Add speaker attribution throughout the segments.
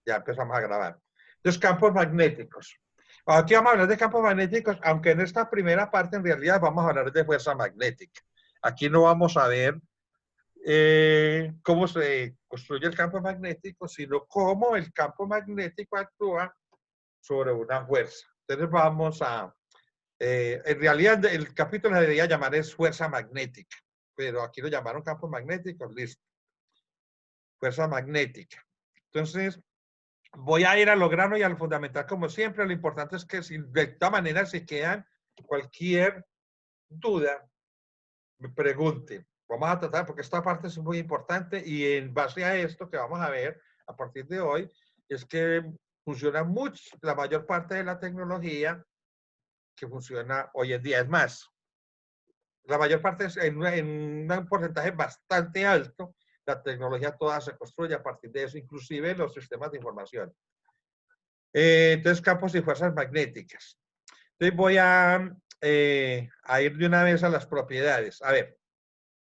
Speaker 1: Ya empezamos a grabar. Entonces, campos magnéticos. Aquí vamos a hablar de campos magnéticos, aunque en esta primera parte en realidad vamos a hablar de fuerza magnética. Aquí no vamos a ver cómo se construye el campo magnético, sino cómo el campo magnético actúa sobre una fuerza. Entonces vamos a... en realidad el capítulo se debería llamar es fuerza magnética, pero aquí lo llamaron campos magnéticos, listo. Fuerza magnética. Entonces, voy a ir a lo grano y a lo fundamental como siempre. Lo importante es que si de esta manera se quedan cualquier duda, me pregunten. Vamos a tratar, porque esta parte es muy importante y en base a esto que vamos a ver a partir de hoy, es que funciona mucho, la mayor parte de la tecnología que funciona hoy en día. Es más, la mayor parte es en un porcentaje bastante alto, la tecnología toda se construye a partir de eso, inclusive los sistemas de información. Entonces, campos y fuerzas magnéticas. Entonces, voy a ir de una vez a las propiedades. A ver,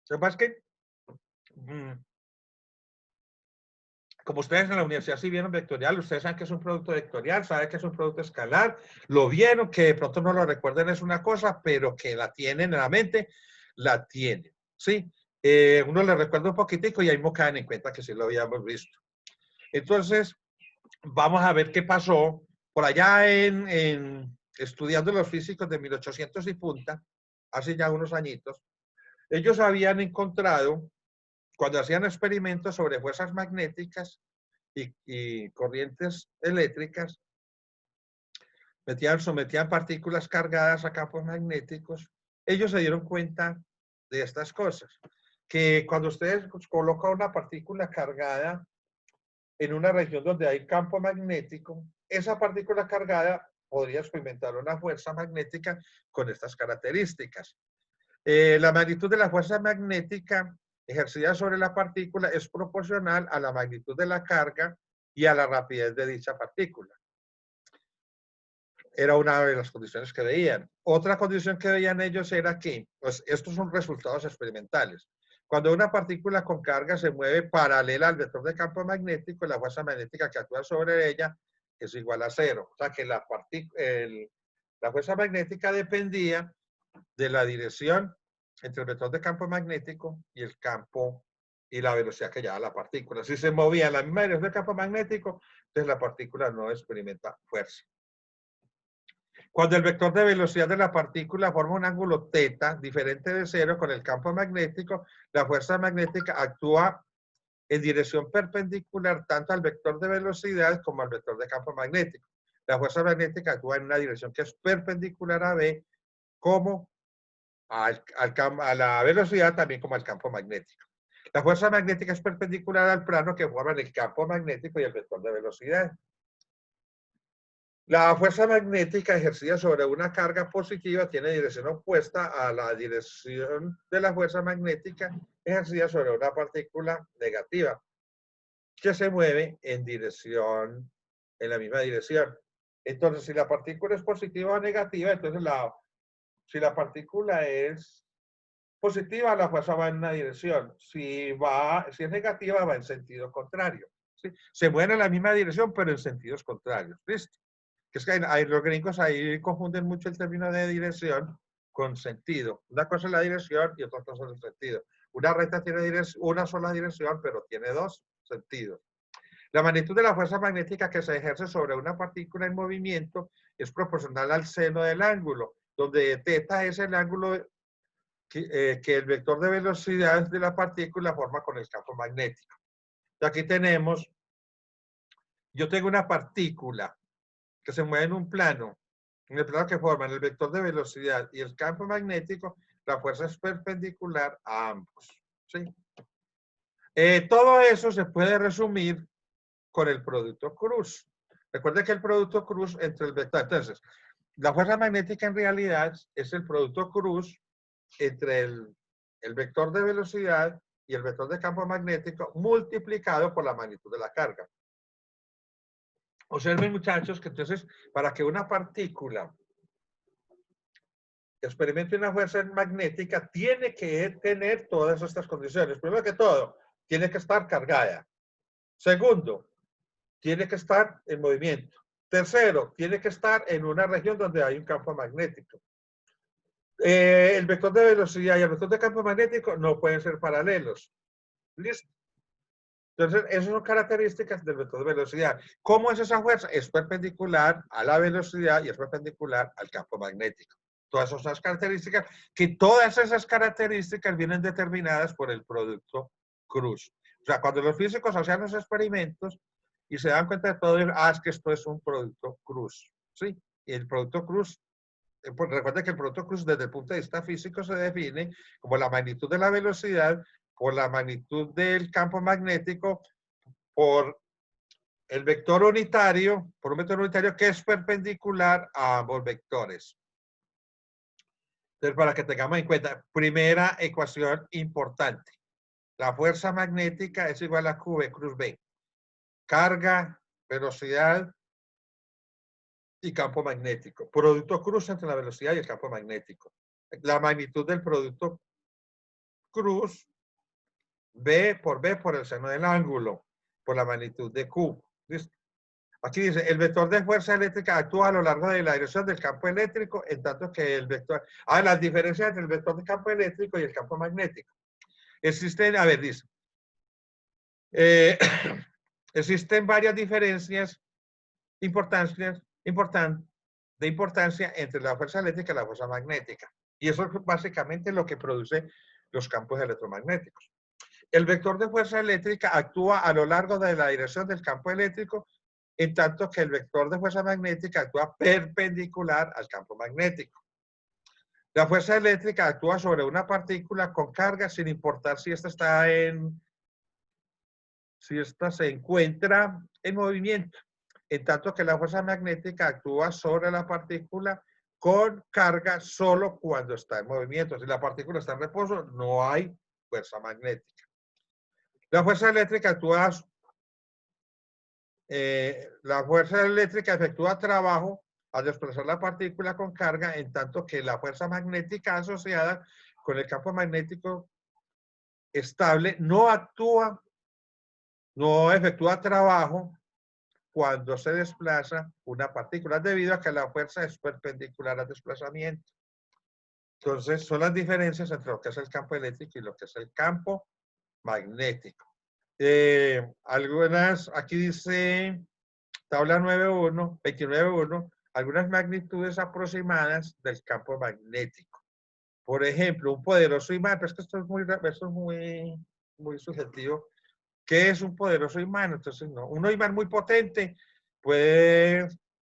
Speaker 1: lo más que, como ustedes en la universidad sí vieron vectorial, ustedes saben que es un producto vectorial, saben que es un producto escalar, lo vieron, que de pronto no lo recuerden es una cosa, pero que la tienen en la mente, la tienen, ¿sí? Uno le recuerda un poquitico y ahí me caen en cuenta que sí lo habíamos visto. Entonces, vamos a ver qué pasó por allá estudiando los físicos de 1800 y punta, hace ya unos añitos. Ellos habían encontrado, cuando hacían experimentos sobre fuerzas magnéticas y corrientes eléctricas, sometían partículas cargadas a campos magnéticos, ellos se dieron cuenta de estas cosas, que cuando ustedes colocan una partícula cargada en una región donde hay campo magnético, esa partícula cargada podría experimentar una fuerza magnética con estas características. La magnitud de la fuerza magnética ejercida sobre la partícula es proporcional a la magnitud de la carga y a la rapidez de dicha partícula. Era una de las condiciones que veían. Otra condición que veían ellos era que, pues estos son resultados experimentales. Cuando una partícula con carga se mueve paralela al vector de campo magnético, la fuerza magnética que actúa sobre ella es igual a cero. O sea que la fuerza magnética dependía de la dirección entre el vector de campo magnético y el campo y la velocidad que llevaba la partícula. Si se movía en la misma dirección del campo magnético, entonces la partícula no experimenta fuerza. Cuando el vector de velocidad de la partícula forma un ángulo θ diferente de cero con el campo magnético, la fuerza magnética actúa en dirección perpendicular tanto al vector de velocidad como al vector de campo magnético. La fuerza magnética actúa en una dirección que es perpendicular a B como a la velocidad, también como al campo magnético. La fuerza magnética es perpendicular al plano que forman el campo magnético y el vector de velocidad. La fuerza magnética ejercida sobre una carga positiva tiene dirección opuesta a la dirección de la fuerza magnética ejercida sobre una partícula negativa, que se mueve en la misma dirección. Entonces, si la partícula es positiva o negativa, entonces si la partícula es positiva, la fuerza va en una dirección. Si es negativa, va en sentido contrario. ¿Sí? Se mueven en la misma dirección, pero en sentidos contrarios. ¿Listo? Que es que los gringos ahí confunden mucho el término de dirección con sentido. Una cosa es la dirección y otra cosa es el sentido. Una recta tiene una sola dirección, pero tiene dos sentidos. La magnitud de la fuerza magnética que se ejerce sobre una partícula en movimiento es proporcional al seno del ángulo, donde θ es el ángulo que el vector de velocidad de la partícula forma con el campo magnético. Y aquí yo tengo una partícula que se mueve en un plano, en el plano que forman el vector de velocidad y el campo magnético, la fuerza es perpendicular a ambos. ¿Sí? Todo eso se puede resumir con el producto cruz. Recuerden que el producto cruz entre el vector, entonces, la fuerza magnética en realidad es el producto cruz entre el vector de velocidad y el vector de campo magnético multiplicado por la magnitud de la carga. Observen, muchachos, que entonces, para que una partícula experimente una fuerza magnética, tiene que tener todas estas condiciones. Primero que todo, tiene que estar cargada. Segundo, tiene que estar en movimiento. Tercero, tiene que estar en una región donde hay un campo magnético. El vector de velocidad y el vector de campo magnético no pueden ser paralelos. ¿Listo? Entonces, esas son características del vector de velocidad. ¿Cómo es esa fuerza? Es perpendicular a la velocidad y es perpendicular al campo magnético. Todas esas características, que todas esas características vienen determinadas por el producto cruz. O sea, cuando los físicos hacían los experimentos y se dan cuenta de todo, es que esto es un producto cruz. ¿Sí? Y el producto cruz, pues recuerda que el producto cruz desde el punto de vista físico se define como la magnitud de la velocidad por la magnitud del campo magnético por el vector unitario, por un vector unitario que es perpendicular a ambos vectores. Entonces, para que tengamos en cuenta, primera ecuación importante. La fuerza magnética es igual a QV cruz B. Carga, velocidad y campo magnético. Producto cruz entre la velocidad y el campo magnético. La magnitud del producto cruz, B por el seno del ángulo, por la magnitud de Q. ¿Listo? Aquí dice, el vector de fuerza eléctrica actúa a lo largo de la dirección del campo eléctrico, en tanto que el vector... las diferencias entre el vector de campo eléctrico y el campo magnético. Existen, a ver, dice, existen varias diferencias de importancia entre la fuerza eléctrica y la fuerza magnética. Y eso es básicamente lo que produce los campos electromagnéticos. El vector de fuerza eléctrica actúa a lo largo de la dirección del campo eléctrico, en tanto que el vector de fuerza magnética actúa perpendicular al campo magnético. La fuerza eléctrica actúa sobre una partícula con carga sin importar si esta se encuentra en movimiento, en tanto que la fuerza magnética actúa sobre la partícula con carga solo cuando está en movimiento. Si la partícula está en reposo, no hay fuerza magnética. La fuerza eléctrica efectúa trabajo al desplazar la partícula con carga, en tanto que la fuerza magnética asociada con el campo magnético estable no efectúa trabajo cuando se desplaza una partícula, debido a que la fuerza es perpendicular al desplazamiento. Entonces, son las diferencias entre lo que es el campo eléctrico y lo que es el campo magnético. Algunas, aquí dice, tabla 9.1, 29.1, algunas magnitudes aproximadas del campo magnético. Por ejemplo, un poderoso imán, pero es que esto es muy subjetivo. ¿Qué es un poderoso imán? Entonces, no. Un imán muy potente puede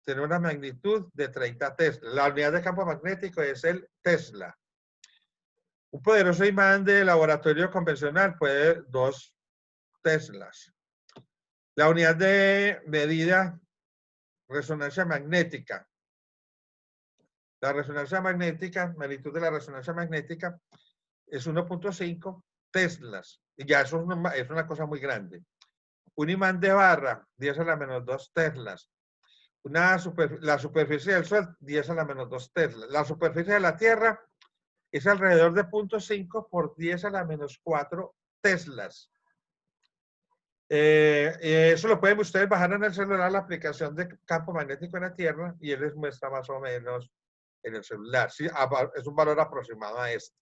Speaker 1: tener una magnitud de 30 Tesla. La unidad de campo magnético es el Tesla. Un poderoso imán de laboratorio convencional puede 2 Teslas. La unidad de medida, resonancia magnética. La resonancia magnética, magnitud de la resonancia magnética, es 1.5 Teslas. Y ya eso es una cosa muy grande. Un imán de barra, 10 a la menos 2 Teslas. La superficie del Sol, 10 a la menos 2 Teslas. La superficie de la Tierra es alrededor de 0.5 por 10 a la menos 4 Teslas. Eso lo pueden ustedes bajar en el celular, la aplicación de campo magnético en la Tierra, y él les muestra más o menos en el celular. Sí, es un valor aproximado a esto.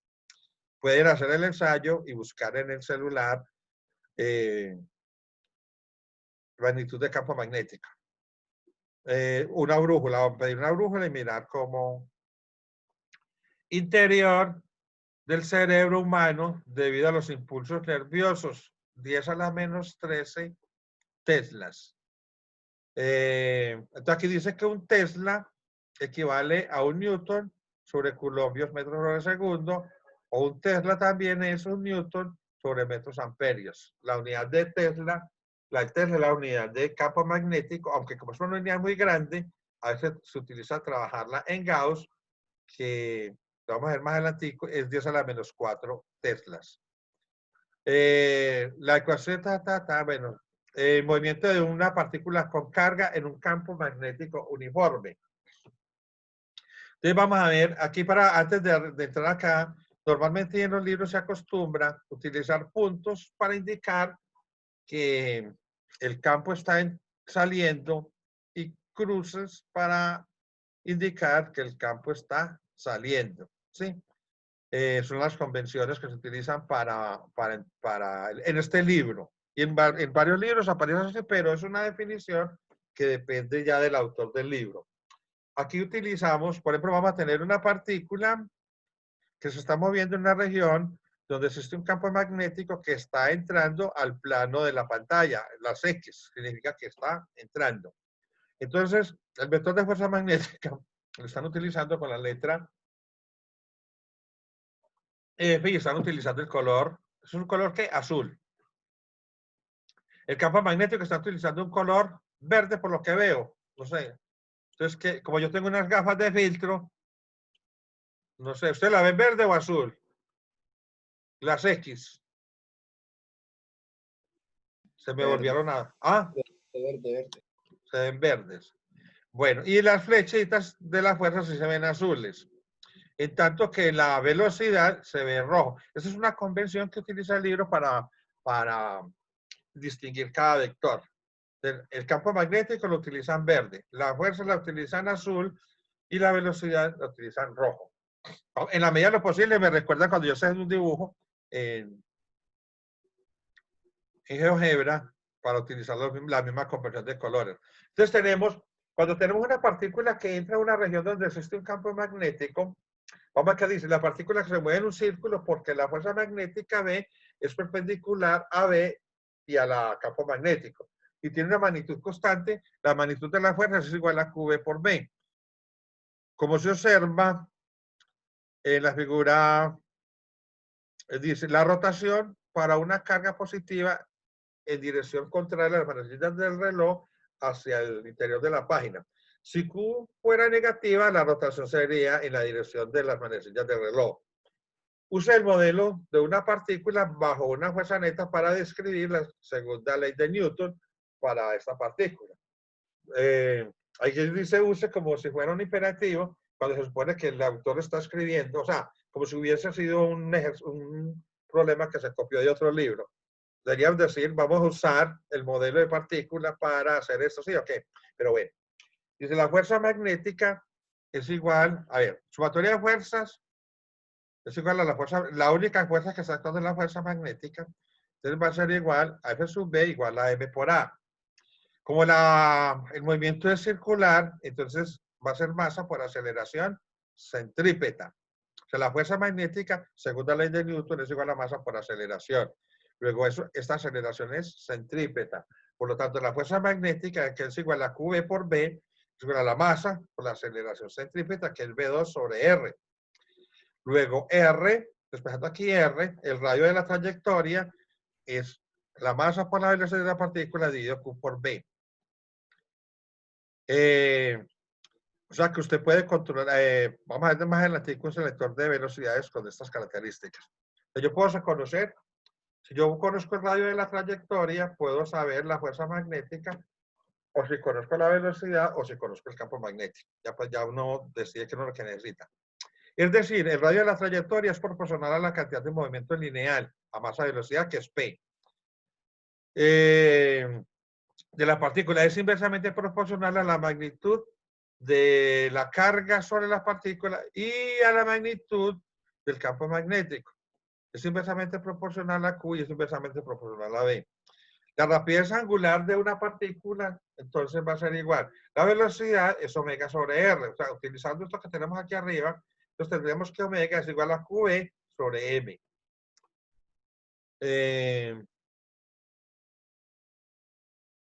Speaker 1: Pueden hacer el ensayo y buscar en el celular magnitud de campo magnético. Una brújula, vamos a pedir una brújula y mirar cómo interior del cerebro humano debido a los impulsos nerviosos, 10 a la menos 13 Teslas. Entonces aquí dice que un Tesla equivale a un Newton sobre coulombos metros por segundo, o un Tesla también es un Newton sobre metros amperios. La unidad de Tesla, la unidad de campo magnético, aunque como es una unidad muy grande, a veces se utiliza trabajarla en Gauss, que vamos a ver más adelante, es 10 a la menos 4 Teslas. La ecuación bueno, el movimiento de una partícula con carga en un campo magnético uniforme. Entonces vamos a ver, aquí antes de entrar acá, normalmente en los libros se acostumbra utilizar puntos para indicar que el campo está en saliendo y cruces para indicar que el campo está saliendo, ¿sí? Son las convenciones que se utilizan en este libro. Y en varios libros aparece así, pero es una definición que depende ya del autor del libro. Aquí utilizamos, por ejemplo, vamos a tener una partícula que se está moviendo en una región donde existe un campo magnético que está entrando al plano de la pantalla. Las X significa que está entrando. Entonces, el vector de fuerza magnética lo están utilizando con la letra F y están utilizando el color, es un color que azul. El campo magnético está utilizando un color verde por lo que veo, no sé. Entonces, como yo tengo unas gafas de filtro, no sé, ¿usted la ve verde o azul? Las X. Se me
Speaker 2: Verde,
Speaker 1: volvieron a... Ah,
Speaker 2: verde.
Speaker 1: se ven verdes. Bueno, y las flechitas de la fuerza sí se ven azules. En tanto que la velocidad se ve rojo. Esa es una convención que utiliza el libro para distinguir cada vector. El campo magnético lo utilizan verde, la fuerza la utilizan azul y la velocidad la utilizan rojo. En la medida de lo posible me recuerda cuando yo sé un dibujo en GeoGebra para utilizar la misma conversión de colores. Entonces cuando tenemos una partícula que entra a una región donde existe un campo magnético, vamos a que dice, la partícula que se mueve en un círculo porque la fuerza magnética B es perpendicular a B y a la campo magnético. Y tiene una magnitud constante, la magnitud de la fuerza es igual a QB por B. Como se observa en la figura, dice, la rotación para una carga positiva en dirección contraria a las manecillas del reloj hacia el interior de la página. Si Q fuera negativa, la rotación sería en la dirección de las manecillas del reloj. Usa el modelo de una partícula bajo una fuerza neta para describir la segunda ley de Newton para esta partícula. Aquí dice use como si fuera un imperativo, cuando se supone que el autor está escribiendo, o sea, como si hubiese sido un problema que se copió de otro libro. Deberíamos decir, vamos a usar el modelo de partícula para hacer esto, ¿sí o qué? Pero bueno, dice la fuerza magnética es igual, a ver, sumatoria de fuerzas es igual a la fuerza, la única fuerza que está actuando en la fuerza magnética, entonces va a ser igual a F sub B igual a M por A. Como el movimiento es circular, entonces va a ser masa por aceleración centrípeta. O sea, la fuerza magnética, según la ley de Newton, es igual a masa por aceleración. Luego, esta aceleración es centrípeta. Por lo tanto, la fuerza magnética, que es igual a QB por B, es igual a la masa por la aceleración centrípeta, que es V2 sobre R. Luego R, despejando aquí R, el radio de la trayectoria es la masa por la velocidad de la partícula dividido Q por B. O sea que usted puede controlar, vamos a ver más adelante un selector de velocidades con estas características. Yo puedo conocer, si yo conozco el radio de la trayectoria, puedo saber la fuerza magnética, o si conozco la velocidad, o si conozco el campo magnético. Ya pues ya uno decide qué es lo que necesita. Es decir, el radio de la trayectoria es proporcional a la cantidad de movimiento lineal a masa velocidad, que es P. De la partícula es inversamente proporcional a la magnitud de la carga sobre la partícula y a la magnitud del campo magnético. Es inversamente proporcional a Q y es inversamente proporcional a B. La rapidez angular de una partícula, entonces va a ser igual. La velocidad es omega sobre R. O sea, utilizando esto que tenemos aquí arriba, entonces tendríamos que omega es igual a QB sobre M.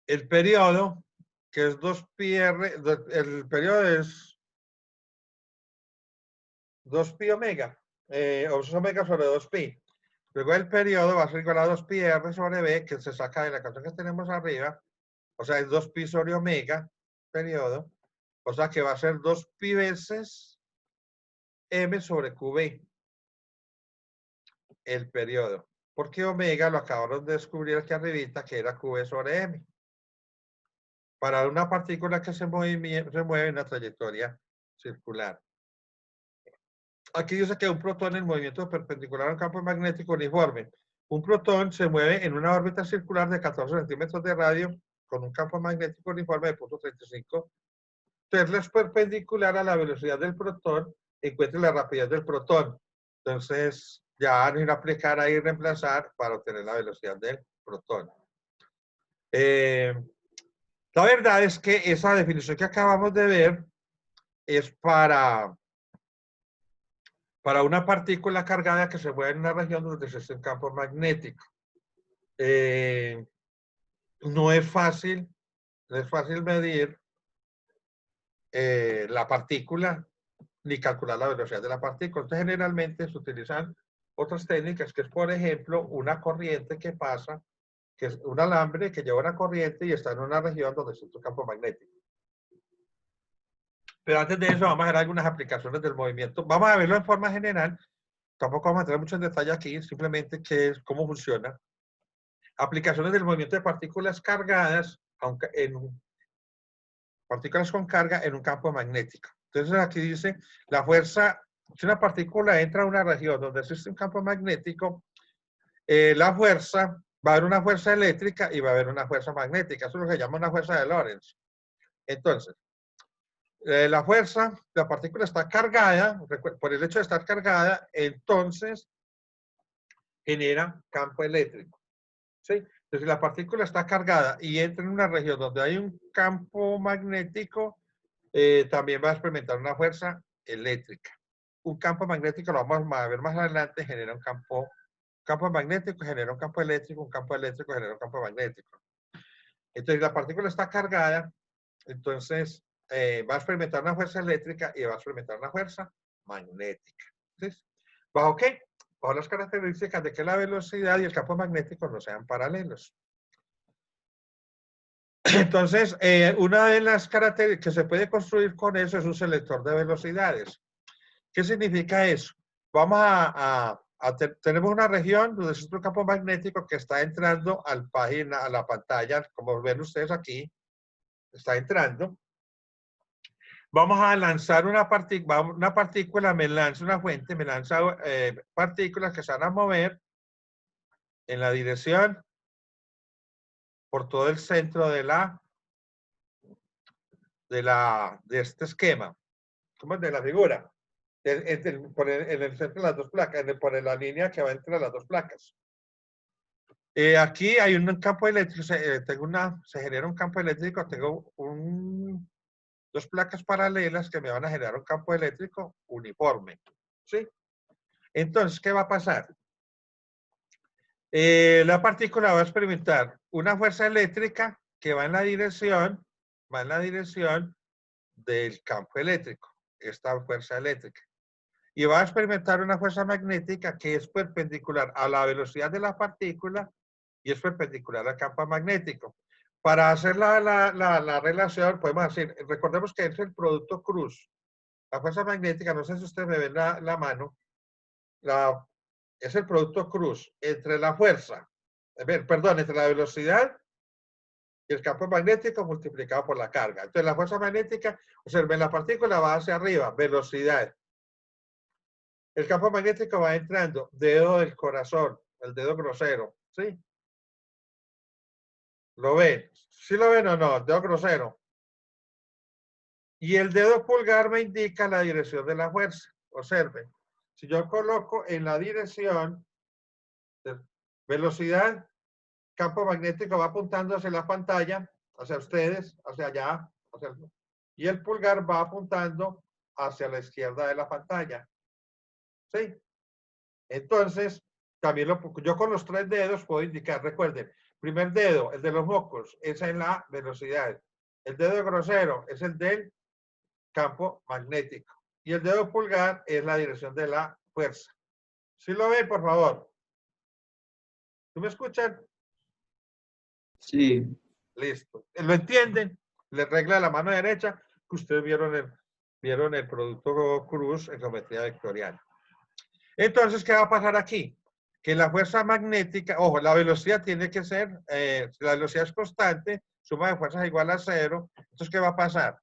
Speaker 1: El periodo, que es 2πr, el periodo es 2pi omega, o es omega sobre 2pi. Luego el periodo va a ser igual a 2πr sobre b, que se saca de la ecuación que tenemos arriba, o sea, es 2pi sobre omega, periodo, o sea que va a ser 2pi veces m sobre qb, el periodo. Porque omega lo acabaron de descubrir aquí arribita, que era qb sobre m. Para una partícula que se mueve en una trayectoria circular. Aquí dice que un protón en movimiento perpendicular a un campo magnético uniforme. Un protón se mueve en una órbita circular de 14 centímetros de radio con un campo magnético uniforme de punto 35, Tesla es perpendicular a la velocidad del protón, encuentre la rapidez del protón. Entonces, ya no ir a aplicar ahí y reemplazar para obtener la velocidad del protón. La verdad es que esa definición que acabamos de ver es para una partícula cargada que se mueve en una región donde existe un campo magnético. No es fácil medir la partícula ni calcular la velocidad de la partícula. Entonces, generalmente se utilizan otras técnicas, que es, por ejemplo, una corriente que pasa, que es un alambre que lleva una corriente y está en una región donde existe un campo magnético. Pero antes de eso, vamos a ver algunas aplicaciones del movimiento. Vamos a verlo en forma general. Tampoco vamos a entrar mucho en detalle aquí, simplemente qué es, cómo funciona. Aplicaciones del movimiento de partículas cargadas, aunque partículas con carga en un campo magnético. Entonces aquí dice, la fuerza, si una partícula entra a una región donde existe un campo magnético, la fuerza, va a haber una fuerza eléctrica y va a haber una fuerza magnética. Eso es lo que se llama una fuerza de Lorentz. Entonces, la fuerza, la partícula está cargada, por el hecho de estar cargada, entonces genera campo eléctrico. ¿Sí? Entonces, si la partícula está cargada y entra en una región donde hay un campo magnético, también va a experimentar una fuerza eléctrica. Un campo magnético, lo vamos a ver más adelante, genera un campo magnético, genera un campo eléctrico, un campo eléctrico genera un campo magnético. Entonces, la partícula está cargada, entonces va a experimentar una fuerza eléctrica y va a experimentar una fuerza magnética. ¿Sí? ¿Bajo qué? Bajo las características de que la velocidad y el campo magnético no sean paralelos. Entonces, una de las características que se puede construir con eso es un selector de velocidades. ¿Qué significa eso? Vamos tenemos una región donde existe un campo magnético que está entrando a la pantalla, como ven ustedes aquí, está entrando. Vamos a lanzar una partícula, me lanza una fuente, me lanza partículas que se van a mover en la dirección por todo el centro de este esquema, como de la figura, en el centro de las dos placas, por la línea que va entre las dos placas. Aquí hay un campo eléctrico, se genera un campo eléctrico, tengo dos placas paralelas que me van a generar un campo eléctrico uniforme. ¿Sí? Entonces, ¿qué va a pasar? La partícula va a experimentar una fuerza eléctrica que va en la dirección del campo eléctrico, esta fuerza eléctrica. Y va a experimentar una fuerza magnética que es perpendicular a la velocidad de la partícula y es perpendicular al campo magnético. Para hacer la relación, podemos decir, recordemos que es el producto cruz. La fuerza magnética, no sé si ustedes me ven la mano, es el producto cruz entre la fuerza, entre la velocidad y el campo magnético multiplicado por la carga. Entonces, la fuerza magnética, observen, la partícula va hacia arriba, velocidad. El campo magnético va entrando, dedo del corazón, el dedo grosero, ¿sí? ¿Lo ven? ¿Sí lo ven o no? El dedo grosero. Y el dedo pulgar me indica la dirección de la fuerza. Observen. Si yo coloco en la dirección de velocidad, campo magnético va apuntando hacia la pantalla, hacia ustedes, hacia allá, y el pulgar va apuntando hacia la izquierda de la pantalla. ¿Sí? Entonces, también yo con los tres dedos puedo indicar, recuerden, primer dedo, el de los mocos, esa es la velocidad. El dedo grosero es el del campo magnético. Y el dedo pulgar es la dirección de la fuerza. ¿Sí lo ven, por favor? ¿Sí me escuchan?
Speaker 2: Sí.
Speaker 1: Listo. ¿Lo entienden? Le regla la mano derecha, que ustedes vieron el producto cruz en geometría vectorial. Entonces, ¿qué va a pasar aquí? Que la fuerza magnética, ojo, la velocidad tiene que ser, la velocidad es constante, suma de fuerzas igual a 0. Entonces, ¿qué va a pasar?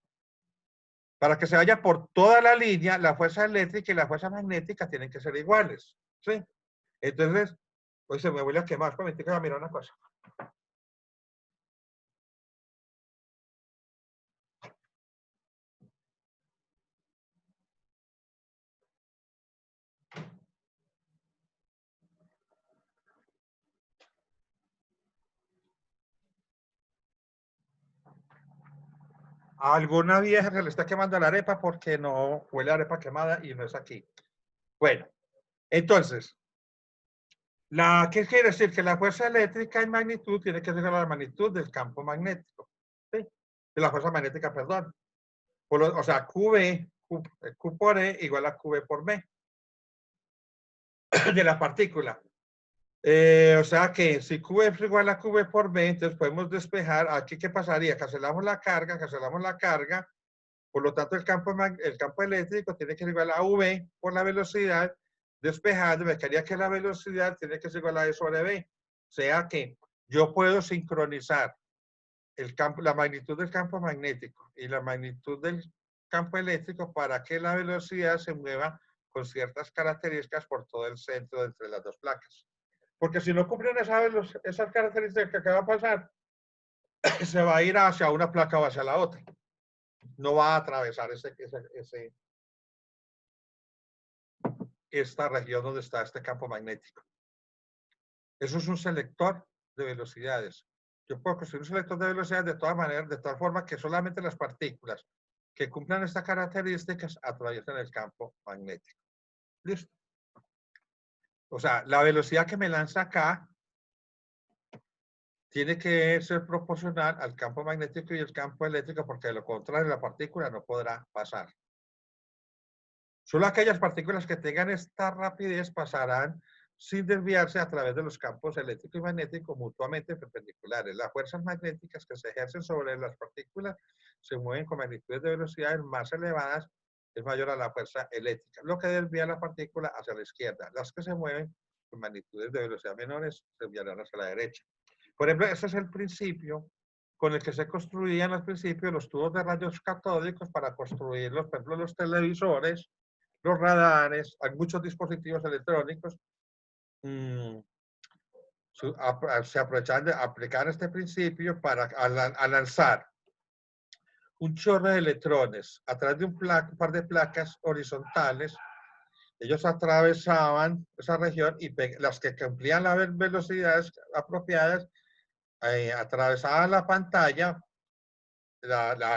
Speaker 1: Para que se vaya por toda la línea, la fuerza eléctrica y la fuerza magnética tienen que ser iguales. ¿Sí? Entonces, hoy se me voy a quemar, voy a mirar una cosa. A alguna vieja se le está quemando la arepa porque no huele a arepa quemada y no es aquí. Bueno, entonces, ¿qué quiere decir? Que la fuerza eléctrica en magnitud tiene que ser la magnitud del campo magnético. ¿Sí? De la fuerza magnética, perdón. O sea, Q por E igual a QB por B de la partícula. O sea que si QB es igual a QB por B, entonces podemos despejar. Aquí, ¿qué pasaría? Cancelamos la carga. Por lo tanto, el campo eléctrico tiene que ser igual a V por la velocidad. Despejando, me quedaría que la velocidad tiene que ser igual a E sobre B. O sea que yo puedo sincronizar la magnitud del campo magnético y la magnitud del campo eléctrico para que la velocidad se mueva con ciertas características por todo el centro entre las dos placas. Porque si no cumplen esas características, ¿qué va a pasar? Se va a ir hacia una placa o hacia la otra. No va a atravesar esta región donde está este campo magnético. Eso es un selector de velocidades. Yo puedo construir un selector de velocidades de todas maneras, de tal forma que solamente las partículas que cumplan estas características atraviesen el campo magnético. ¿Listo? O sea, la velocidad que me lanza acá tiene que ser proporcional al campo magnético y el campo eléctrico, porque de lo contrario la partícula no podrá pasar. Solo aquellas partículas que tengan esta rapidez pasarán sin desviarse a través de los campos eléctrico y magnético mutuamente perpendiculares. Las fuerzas magnéticas que se ejercen sobre las partículas se mueven con magnitudes de velocidades más elevadas, es mayor a la fuerza eléctrica, lo que desvía la partícula hacia la izquierda. Las que se mueven con magnitudes de velocidad menores se enviarán hacia la derecha. Por ejemplo, ese es el principio con el que se construían al principio los tubos de rayos catódicos para construirlos, por ejemplo, los televisores, los radares, hay muchos dispositivos electrónicos, se aprovechan de aplicar este principio para lanzar un chorro de electrones a través de un par de placas horizontales. Ellos atravesaban esa región y las que cumplían las velocidades apropiadas atravesaban la pantalla,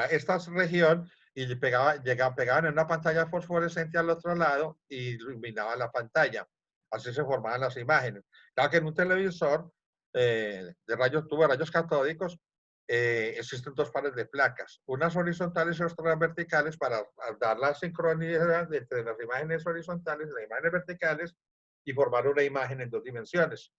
Speaker 1: esta región, y pegaban en una pantalla fosforescente al otro lado y iluminaban la pantalla. Así se formaban las imágenes. Claro que en un televisor tubo de rayos catódicos existen dos pares de placas, unas horizontales y otras verticales para dar la sincronía entre las imágenes horizontales y las imágenes verticales y formar una imagen en dos dimensiones.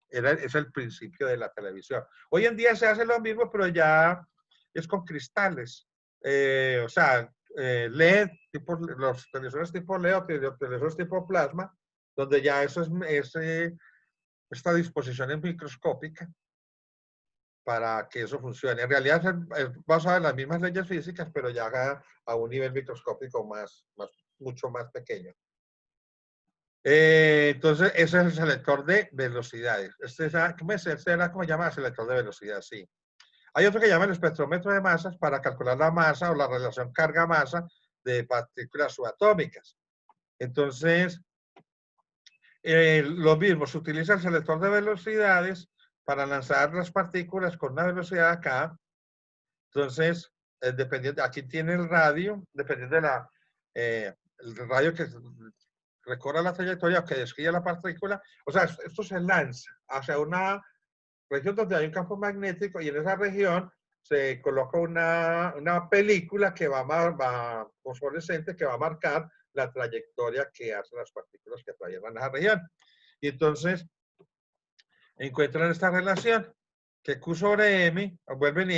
Speaker 1: Es el principio de la televisión. Hoy en día se hace lo mismo, pero ya es con cristales. O sea, LED, los televisores tipo LED o televisores tipo plasma, donde ya eso esta disposición es microscópica para que eso funcione. En realidad es basado en las mismas leyes físicas, pero ya a un nivel microscópico mucho más pequeño. Entonces, ese es el selector de velocidades. ¿Cómo se llama? Selector de velocidad, sí. Hay otro que llama el espectrómetro de masas para calcular la masa o la relación carga-masa de partículas subatómicas. Entonces, lo mismo, se utiliza el selector de velocidades para lanzar las partículas con una velocidad acá. Entonces, dependiendo, aquí tiene el radio, dependiendo de el radio que recorra la trayectoria que describe la partícula. O sea, esto se lanza hacia una región donde hay un campo magnético y en esa región se coloca una película que va fosforescente que va a marcar la trayectoria que hacen las partículas que atraviesan esa región. Y entonces encuentran esta relación que Q sobre M, vuelven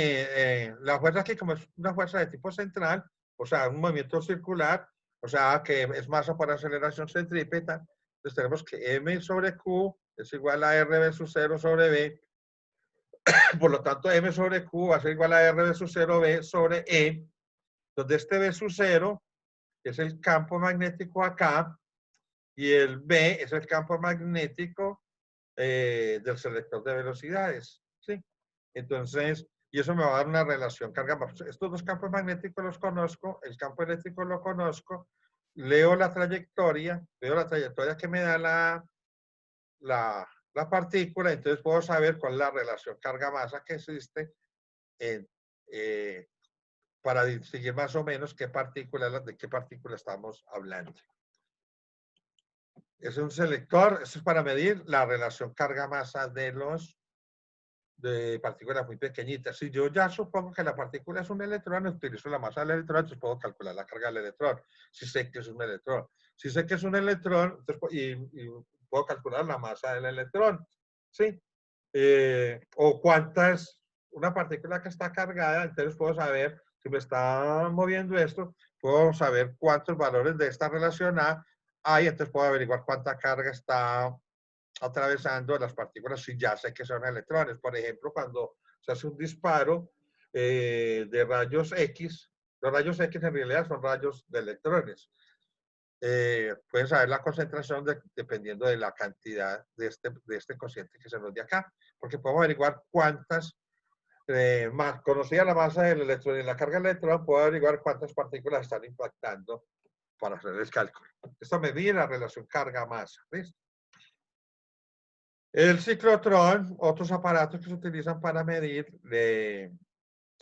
Speaker 1: la fuerza aquí como es una fuerza de tipo central, o sea, un movimiento circular, o sea, que es masa por aceleración centrípeta. Entonces tenemos que M sobre Q es igual a R sub 0 sobre B. Por lo tanto, M sobre Q va a ser igual a R sub 0 B sobre E, donde este B sub 0 es el campo magnético acá y el B es el campo magnético del selector de velocidades. ¿Sí? Entonces, y eso me va a dar una relación carga. Estos dos campos magnéticos los conozco, el campo eléctrico lo conozco, veo la trayectoria que me da la partícula, entonces puedo saber cuál es la relación carga-masa que existe para distinguir más o menos de qué partícula estamos hablando. Es un selector, eso es para medir la relación carga-masa de partículas muy pequeñitas. Si yo ya supongo que la partícula es un electrón, utilizo la masa del electrón, entonces puedo calcular la carga del electrón, si sé que es un electrón. Si sé que es un electrón, entonces, y puedo calcular la masa del electrón, ¿sí? O una partícula que está cargada, entonces puedo saber, si me está moviendo esto, puedo saber cuántos valores de esta relación A hay, entonces puedo averiguar cuánta carga está atravesando las partículas si ya sé que son electrones. Por ejemplo, cuando se hace un disparo de rayos X, los rayos X en realidad son rayos de electrones. Pueden saber la concentración dependiendo de la cantidad de este cociente que se nos de acá, porque podemos averiguar cuántas, más conocida la masa del electrón y la carga del electrón, puedo averiguar cuántas partículas están impactando para hacer el cálculo. Esto me mide la relación carga-masa. ¿Listo? El ciclotrón, otros aparatos que se utilizan para medir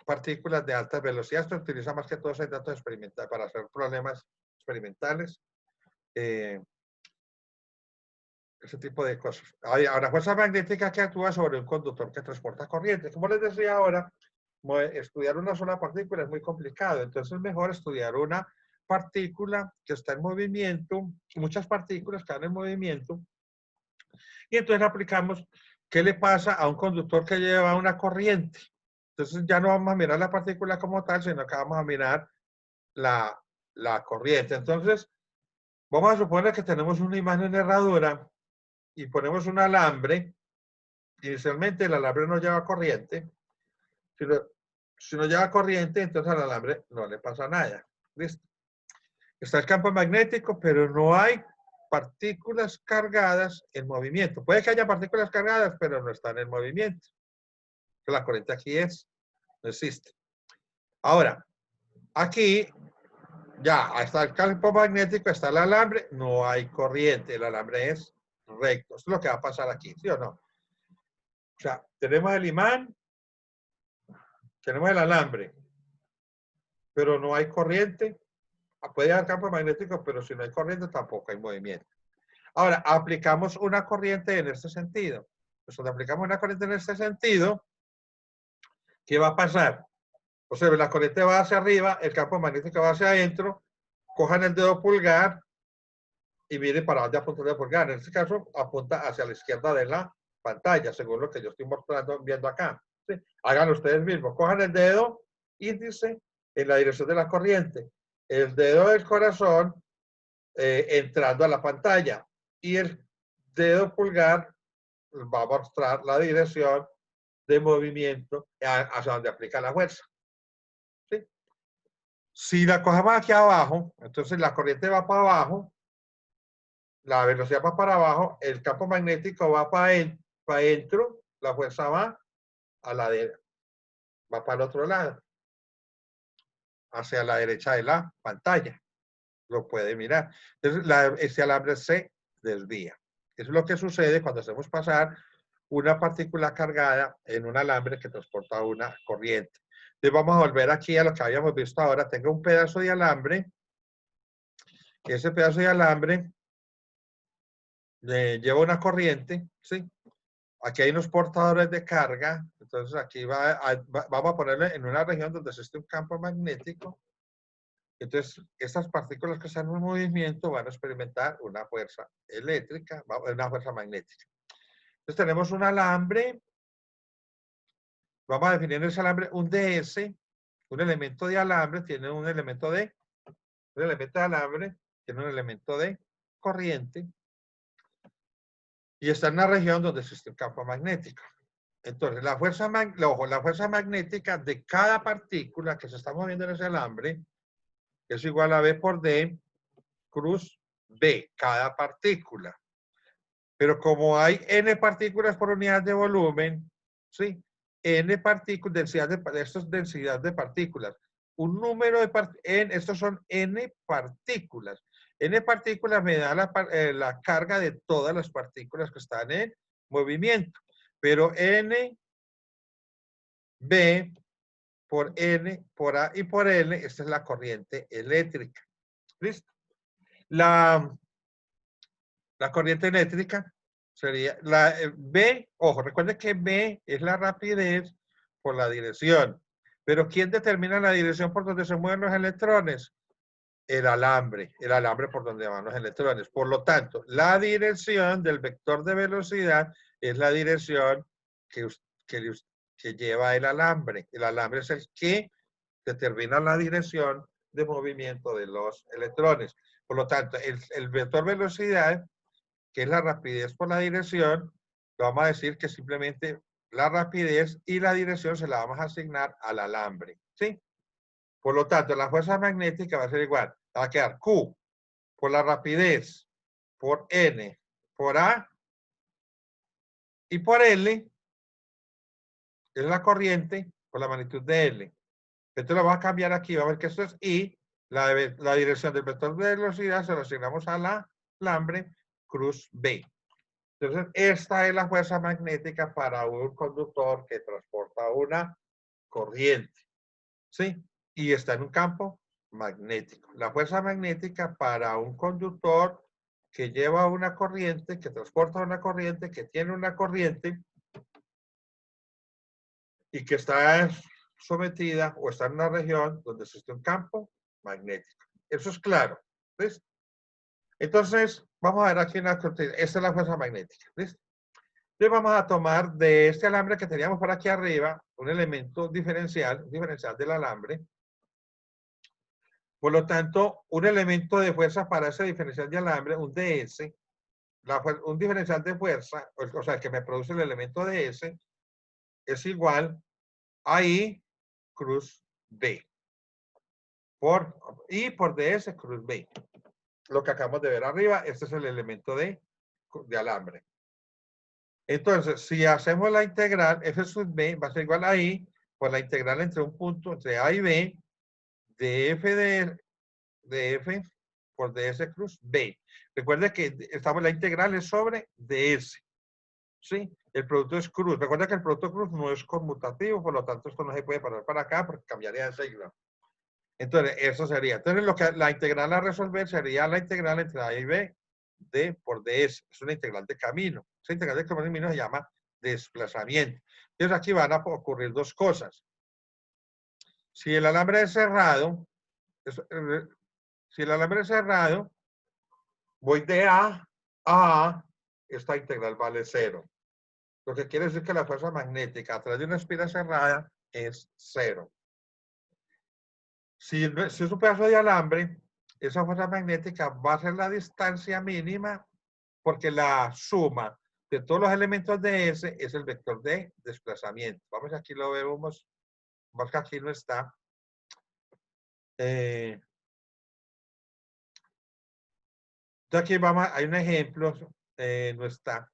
Speaker 1: partículas de altas velocidades, se utiliza más que todo en datos experimentales para hacer problemas experimentales. Ese tipo de cosas. Ahora, fuerza magnética que actúa sobre un conductor que transporta corriente. Como les decía ahora, estudiar una sola partícula es muy complicado, entonces es mejor estudiar una partícula que está en movimiento, muchas partículas que están en movimiento, y entonces aplicamos qué le pasa a un conductor que lleva una corriente. Entonces ya no vamos a mirar la partícula como tal, sino que vamos a mirar la corriente. Entonces, vamos a suponer que tenemos una imagen en herradura y ponemos un alambre. Inicialmente el alambre no lleva corriente. Si no lleva corriente, entonces al alambre no le pasa nada. ¿Listo? Está el campo magnético, pero no hay partículas cargadas en movimiento. Puede que haya partículas cargadas, pero no están en movimiento. La corriente aquí no existe. Ahora, aquí ya está el campo magnético, está el alambre, no hay corriente, el alambre es recto. Esto es lo que va a pasar aquí, ¿sí o no? O sea, tenemos el imán, tenemos el alambre, pero no hay corriente. Puede haber campo magnético, pero si no hay corriente tampoco hay movimiento. Ahora, aplicamos una corriente en este sentido. Pues cuando aplicamos una corriente en este sentido, ¿qué va a pasar? O sea, la corriente va hacia arriba, el campo magnético va hacia adentro, cojan el dedo pulgar y miren para dónde apunta el dedo pulgar. En este caso, apunta hacia la izquierda de la pantalla, según lo que yo estoy mostrando, viendo acá. ¿Sí? Háganlo ustedes mismos. Cojan el dedo índice en la dirección de la corriente, el dedo del corazón entrando a la pantalla y el dedo pulgar va a mostrar la dirección de movimiento hacia donde aplica la fuerza. ¿Sí? Si la cogemos aquí abajo, entonces la corriente va para abajo, la velocidad va para abajo, el campo magnético va para adentro, la fuerza va a la derecha, va para el otro lado, hacia la derecha de la pantalla. Lo puede mirar. Entonces, este alambre se desvía. Eso es lo que sucede cuando hacemos pasar una partícula cargada en un alambre que transporta una corriente. Entonces vamos a volver aquí a lo que habíamos visto ahora. Tengo un pedazo de alambre. Ese pedazo de alambre lleva una corriente, ¿sí? Aquí hay unos portadores de carga. Entonces aquí vamos a ponerle en una región donde existe un campo magnético. Entonces, estas partículas que están en movimiento van a experimentar una fuerza eléctrica, una fuerza magnética. Entonces, tenemos un alambre. Vamos a definir ese alambre, un DS, un elemento de alambre, tiene un elemento de alambre, tiene un elemento de corriente, y está en una región donde existe un campo magnético. Entonces, la fuerza magnética de cada partícula que se está moviendo en ese alambre es igual a V por D cruz B, cada partícula. Pero como hay N partículas por unidad de volumen, ¿sí? N partículas, esto es densidad de partículas. Un número de partículas, estos son N partículas. N partículas me da la carga de todas las partículas que están en movimiento. Pero N B por N, por A y por L. Esta es la corriente eléctrica. ¿Listo? La corriente eléctrica sería la B. Ojo, recuerden que B es la rapidez por la dirección. Pero ¿quién determina la dirección por donde se mueven los electrones? El alambre por donde van los electrones. Por lo tanto, la dirección del vector de velocidad es la dirección que lleva el alambre. El alambre es el que determina la dirección de movimiento de los electrones. Por lo tanto, el vector velocidad, que es la rapidez por la dirección, lo vamos a decir que simplemente la rapidez y la dirección se la vamos a asignar al alambre. ¿Sí? Por lo tanto, la fuerza magnética va a ser igual. Va a quedar Q por la rapidez, por N, por A y por L es la corriente por la magnitud de L. Esto lo vamos a cambiar aquí, va a ver que esto es I. La dirección del vector de velocidad se lo asignamos a la alambre cruz B. Entonces, esta es la fuerza magnética para un conductor que transporta una corriente. ¿Sí? Y está en un campo magnético. La fuerza magnética para un conductor que lleva una corriente, que transporta una corriente, que tiene una corriente y que está sometida o está en una región donde existe un campo magnético. Eso es claro. ¿Listo? Entonces, vamos a ver aquí una corriente. Esta es la fuerza magnética. ¿Listo? Entonces vamos a tomar de este alambre que teníamos por aquí arriba un elemento diferencial del alambre. Por lo tanto, un elemento de fuerza para ese diferencial de alambre, un ds, un diferencial de fuerza, o sea, que me produce el elemento ds, es igual a I cruz B. Por I por ds cruz B. Lo que acabamos de ver arriba, este es el elemento de alambre. Entonces, si hacemos la integral, f sub b va a ser igual a I por la integral entre un punto, entre A y B, de f de f por ds cruz B. Recuerde que la integral es sobre ds. ¿Sí? El producto es cruz. Recuerda que el producto cruz no es conmutativo, por lo tanto esto no se puede pasar para acá porque cambiaría de signo. Entonces, eso sería. Entonces, la integral a resolver sería la integral entre A y B de por ds. Es una integral de camino. Esa integral de camino se llama desplazamiento. Entonces, aquí van a ocurrir dos cosas. Si el alambre es cerrado, voy de A a esta integral vale 0. Lo que quiere decir que la fuerza magnética a través de una espira cerrada es 0. Si es un pedazo de alambre, esa fuerza magnética va a ser la distancia mínima porque la suma de todos los elementos de S es el vector de desplazamiento. Vamos, aquí lo vemos. Vamos, que aquí no está. Entonces aquí vamos, hay un ejemplo, no está.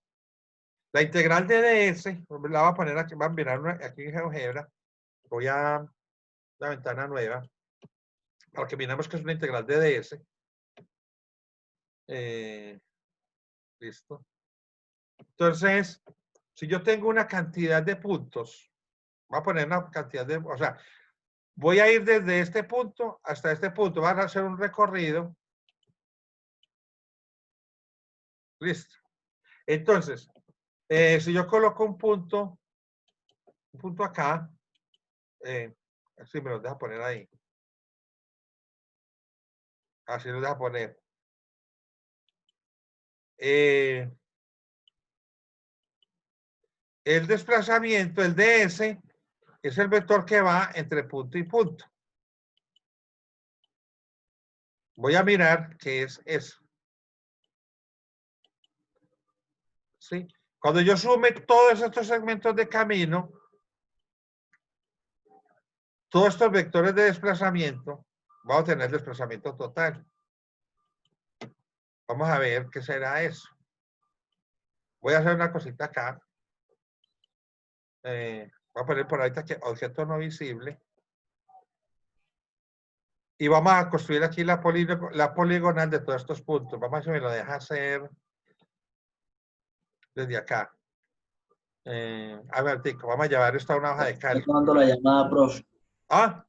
Speaker 1: La integral de ds, la voy a poner aquí, van a mirar aquí en GeoGebra. Voy a la ventana nueva para que miremos que es una integral de ds. Listo. Entonces, si yo tengo una cantidad de puntos, voy a poner una cantidad de, o sea, voy a ir desde este punto hasta este punto, van a hacer un recorrido. Listo. Entonces, si yo coloco un punto acá, así me lo deja poner ahí. Así lo deja poner. El desplazamiento, el ds, es el vector que va entre punto y punto. Voy a mirar qué es eso. ¿Sí? Cuando yo sume todos estos segmentos de camino, todos estos vectores de desplazamiento, vamos a tener desplazamiento total. Vamos a ver qué será eso. Voy a hacer una cosita acá. Voy a poner por ahorita que objeto no visible. Y vamos a construir aquí la poligonal de todos estos puntos. Vamos a ver si me lo deja hacer desde acá. A ver, tico, vamos a llevar esto a una hoja de
Speaker 2: Estoy
Speaker 1: cálculo.
Speaker 2: tomando la llamada, profe.
Speaker 1: Ah,